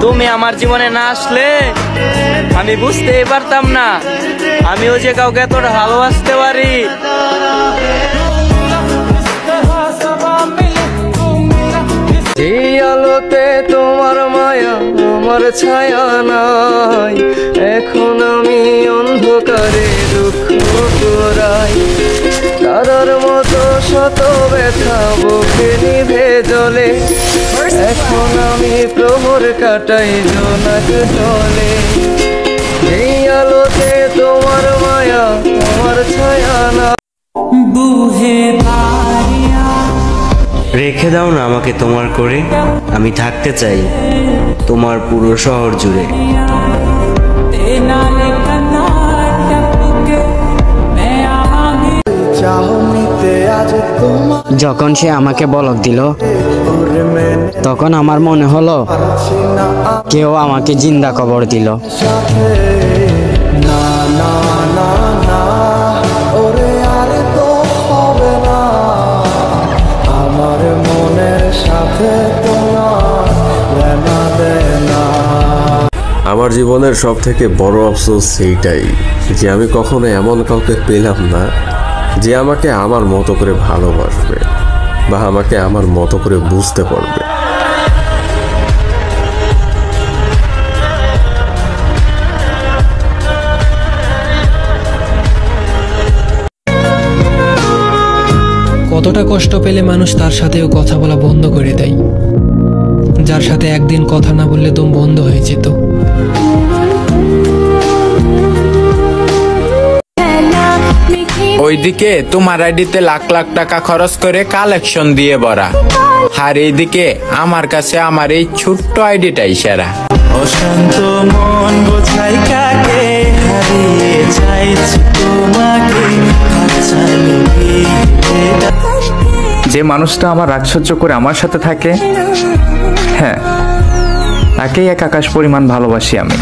তুমি আমার জীবনে না আসলে আমি বুঝতেই পারতাম না আমিও যে কাউকে এতটা ভালোবাসতে পারি। এই আলোতে তোমার মায়া আমার ছায়া নাই, এখন আমি অন্ধকারে দুঃখ করাই। তারার মতো শত ব্যথা বুকে নিভে জ্বলে, এখন আমি প্রহর কাটাই জোনাক জলে। এই আলোতে তোমার মায়া আমার ছায়া না। রেখে দাও না আমাকে তোমার করে, আমি থাকতে চাই তোমার পুরো শহর জুড়ে। যখন সে আমাকে বলক দিল তখন আমার মনে হলো কেউ আমাকে জিন্দা কবর দিল। আমার জীবনের সব থেকে বড় আফসোস সেইটাই যে আমি কখনো এমন কাউকে পেলাম না যে আমাকে আমার মতো করে ভালোবাসবে বা আমাকে আমার মতো করে বুঝতে পারবে। কতটা কষ্ট পেলে মানুষ তার সাথেও কথা বলা বন্ধ করে দেয়, যার সাথে একদিন কথা না বললে দম বন্ধ হয়ে যেত। ওইদিকে তোমার আইডিতে লাখ লাখ টাকা খরচ করে কালেকশন দিয়ে ভরা, আর এইদিকে আমার কাছে আমার এই ছোট্ট আইডিটাই সেরা। অশান্ত মন বোঝাই কাকে, হারিয়ে চাইছি তোমাকে। যে মানুষটা আমার রাগ সহ্য করে আমার সাথে থাকে, হ্যাঁ তাকেই এক আকাশ পরিমাণ ভালোবাসি আমি।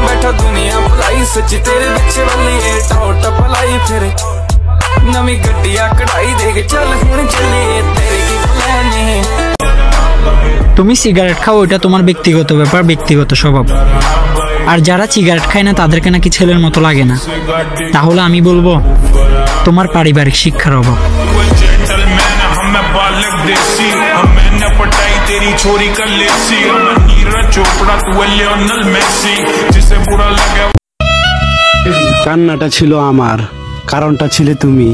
बैठा दुनिया भलाई सच्ची तेरे पीछे वाली टॉट पलाई फिर नवी गड्डिया कढ़ाई देख चल हुण चलिए तेरे की प्लानी। তুমি সিগারেট খাও, ওটা তোমার ব্যক্তিগত ব্যাপার, ব্যক্তিগত স্বভাব। আর যারা সিগারেট খায় না তাদেরকে নাকি ছেলের মতো লাগে না, তাহলে আমি বলবো তোমার পারিবারিক শিক্ষার অভাব। কান্নাটা ছিল আমার, কারণটা ছিলে তুমি,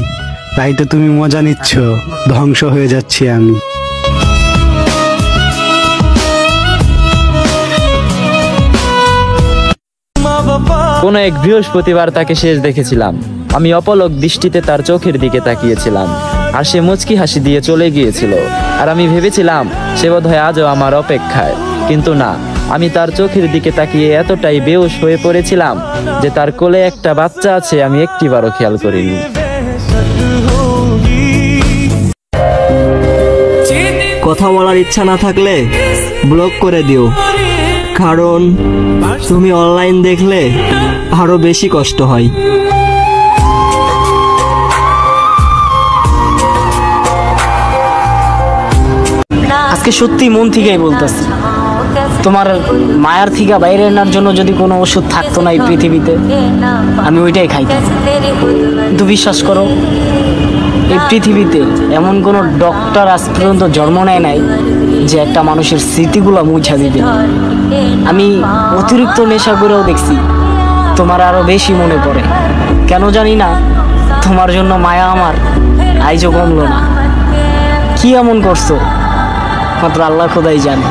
তাই তো তুমি মজা নিচ্ছ, ধ্বংস হয়ে যাচ্ছি আমি। কোন এক বৃহস্পতিবার তাকে শেষ দেখেছিলাম। আমি অপলক দৃষ্টিতে তার চোখের দিকে তাকিয়েছিলাম, আর সে মুচকি হাসি দিয়ে চলে গিয়েছিল। আর আমি ভেবেছিলাম সে বোধহয় আজও আমার অপেক্ষায়, কিন্তু না, আমি তার চোখের দিকে তাকিয়ে এতটাই বেহুশ হয়ে পড়েছিলাম যে তার কোলে একটা বাচ্চা আছে আমি একটিবারও খেয়াল করিনি। কথা বলার ইচ্ছা না থাকলে ব্লক করে দিও, কারণ তুমি অনলাইন দেখলে আরো বেশি কষ্ট হয়। আজকে সত্যি মন থেকেই বলতেছি, তোমার মায়ার থেকে বাইরে আনার জন্য যদি কোনো ওষুধ থাকতো না এই পৃথিবীতে, আমি ওইটাই খাইতাম। কিন্তু বিশ্বাস করো, এই পৃথিবীতে এমন কোনো ডক্টর আজ পর্যন্ত জন্ম নেয় নাই যে একটা মানুষের স্মৃতিগুলো মুছা দিবে। আমি অতিরিক্ত নেশা করেও দেখছি তোমার আরো বেশি মনে পড়ে, কেন জানি না তোমার জন্য মায়া আমার আইজও কমলো না। কি এমন করছো মাত্র আল্লাহ খোদাই জানে।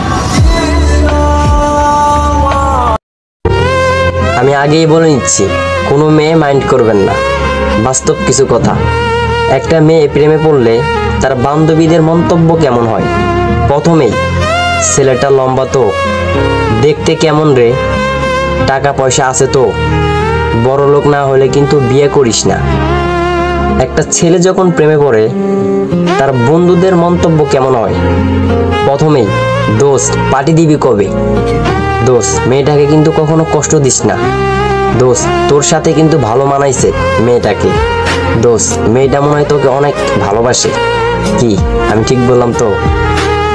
আমি আগেই বলে নিচ্ছি, কোনো মেয়ে মাইন্ড করবেন না। বাস্তব কিছু কথা, একটা মেয়ে প্রেমে পড়লে তার বান্ধবীদের মন্তব্য কেমন হয়। প্রথমেই, ছেলেটা লম্বা তো, দেখতে কেমন রে, টাকা পয়সা আছে তো, বড় লোক না হলে কিন্তু বিয়ে করিস না। একটা ছেলে যখন প্রেমে পড়ে তার বন্ধুদের মন্তব্য কেমন হয়? প্রথমেই, দোস্ত পার্টি দিবি কবে? দোস্ত মেয়েটাকে কিন্তু কখনো কষ্ট দিস না। দোস্ত তোর সাথে কিন্তু ভালো মানাইছে মেয়েটাকে। দোস্ত মেয়েটা মনে হয় তোকে অনেক ভালোবাসে। কি আমি ঠিক বললাম তো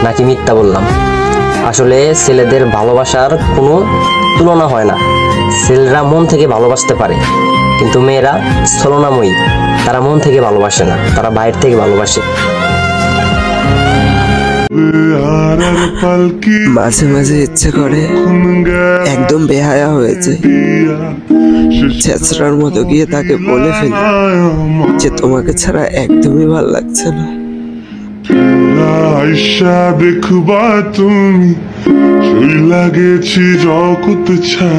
নাকি মিথ্যা বললাম? আসলে ছেলেদের ভালোবাসার কোনো তুলনা হয় না। ছেলেরা মন থেকে ভালোবাসতে পারে, কিন্তু মেয়েরা ছলনাময়ী, তারা মন থেকে ভালোবাসে না, তারা বাইরে থেকে ভালোবাসে। মাঝে মাঝে ইচ্ছে করে একদম বেহায়া হয়েছে, ছেঁচড়ার মতো গিয়ে তাকে বলে ফেলি যে তোমাকে ছাড়া একদমই ভাল লাগছে না। দেখবা তুমি, শরীর লাগেছি জগৎ ছাড়া।